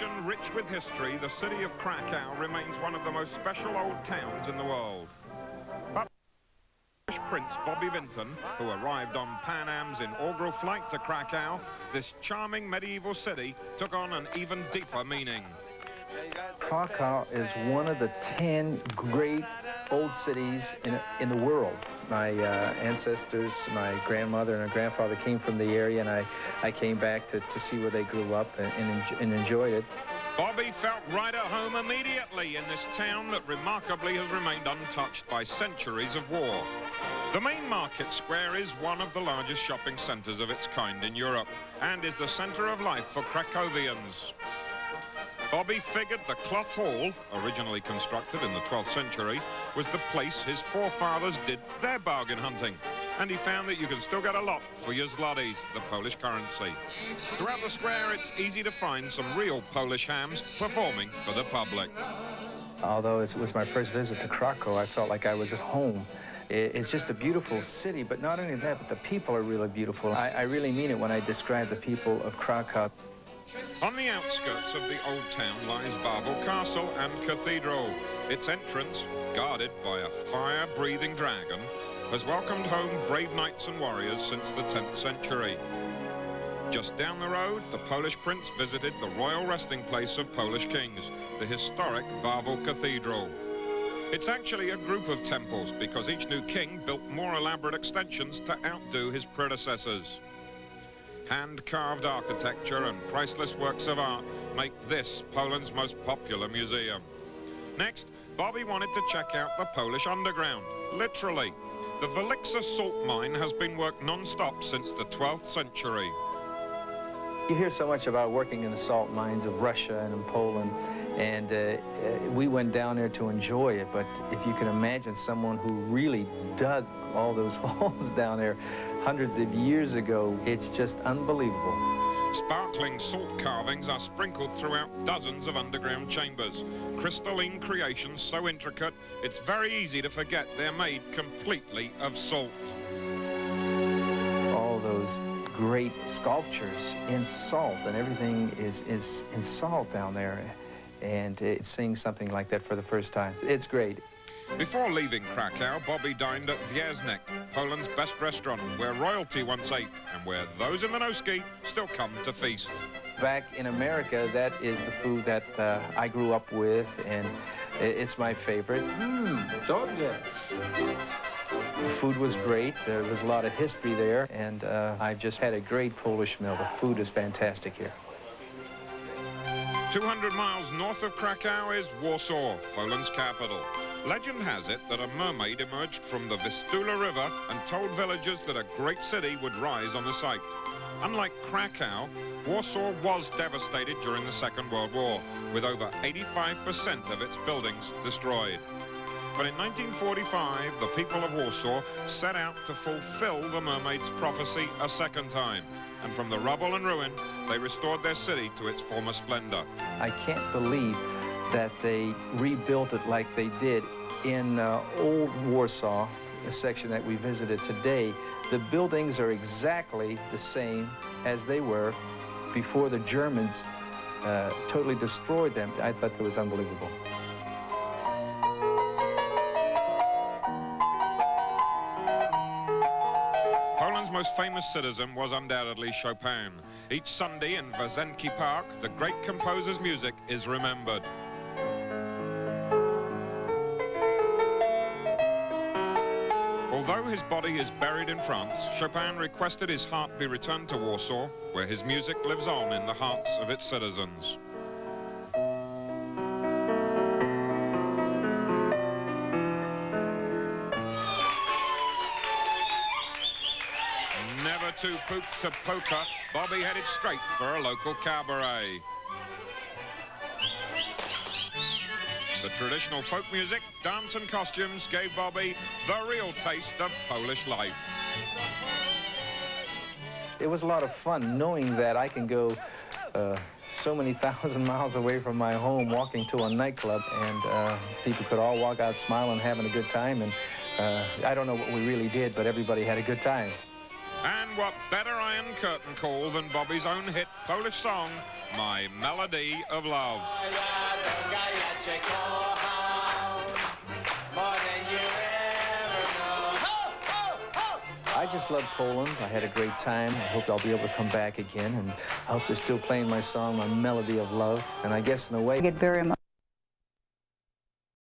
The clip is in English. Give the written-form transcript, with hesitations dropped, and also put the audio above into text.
nation rich with history, the city of Krakow remains one of the most special old towns in the world. But Prince Bobby Vinton, who arrived on Pan Am's inaugural flight to Krakow, this charming medieval city took on an even deeper meaning. Krakow is one of the 10 great old cities in the world. My ancestors, my grandmother and her grandfather came from the area, and I came back to see where they grew up and enjoyed it. Bobby felt right at home immediately in this town that remarkably has remained untouched by centuries of war. The main market square is one of the largest shopping centres of its kind in Europe and is the centre of life for Krakowians. Bobby figured the Cloth Hall, originally constructed in the 12th century, was the place his forefathers did their bargain hunting. And he found that you can still get a lot for your zlotys, the Polish currency. Throughout the square, it's easy to find some real Polish hams performing for the public. Although it was my first visit to Krakow, I felt like I was at home. It's just a beautiful city, but not only that, but the people are really beautiful. I really mean it when I describe the people of Krakow. On the outskirts of the old town lies Wawel Castle and Cathedral. Its entrance, guarded by a fire-breathing dragon, has welcomed home brave knights and warriors since the 10th century. Just down the road, the Polish prince visited the royal resting place of Polish kings, the historic Wawel Cathedral. It's actually a group of temples because each new king built more elaborate extensions to outdo his predecessors. Hand-carved architecture and priceless works of art make this Poland's most popular museum. Next, Bobby wanted to check out the Polish underground, literally. The Wolixa salt mine has been worked non-stop since the 12th century. You hear so much about working in the salt mines of Russia and in Poland, and we went down there to enjoy it, but if you can imagine someone who really dug all those holes down there hundreds of years ago, it's just unbelievable. Sparkling salt carvings are sprinkled throughout dozens of underground chambers. Crystalline creations so intricate, it's very easy to forget they're made completely of salt. All those great sculptures in salt, and everything is in salt down there, and it's seeing something like that for the first time. It's great. Before leaving Krakow, Bobby dined at Wierznek, Poland's best restaurant, where royalty once ate, and where those in the no-ski still come to feast. Back in America, that is the food that I grew up with, and it's my favorite. Dobrze. The food was great. There was a lot of history there, and I've just had a great Polish meal. The food is fantastic here. 200 miles north of Krakow is Warsaw, Poland's capital. Legend has it that a mermaid emerged from the Vistula River and told villagers that a great city would rise on the site. Unlike Krakow, Warsaw was devastated during the Second World War, with over 85% of its buildings destroyed. But in 1945, the people of Warsaw set out to fulfill the mermaid's prophecy a second time. And from the rubble and ruin, they restored their city to its former splendor. I can't believe that they rebuilt it like they did in old Warsaw, a section that we visited today. The buildings are exactly the same as they were before the Germans totally destroyed them. I thought that was unbelievable. Poland's most famous citizen was undoubtedly Chopin. Each Sunday in Wazenki Park, the great composer's music is remembered. Although his body is buried in France, Chopin requested his heart be returned to Warsaw, where his music lives on in the hearts of its citizens. Never too pooped to poker, Bobby headed straight for a local cabaret. The traditional folk music, dance and costumes gave Bobby the real taste of Polish life. It was a lot of fun knowing that I can go so many thousand miles away from my home walking to a nightclub, and people could all walk out smiling, having a good time, and I don't know what we really did, but everybody had a good time. And what better Iron Curtain call than Bobby's own hit Polish song, My Melody of Love. I just love Poland. I had a great time. I hope I'll be able to come back again, and I hope they're still playing my song, My Melody of Love. And I guess in a way, I get very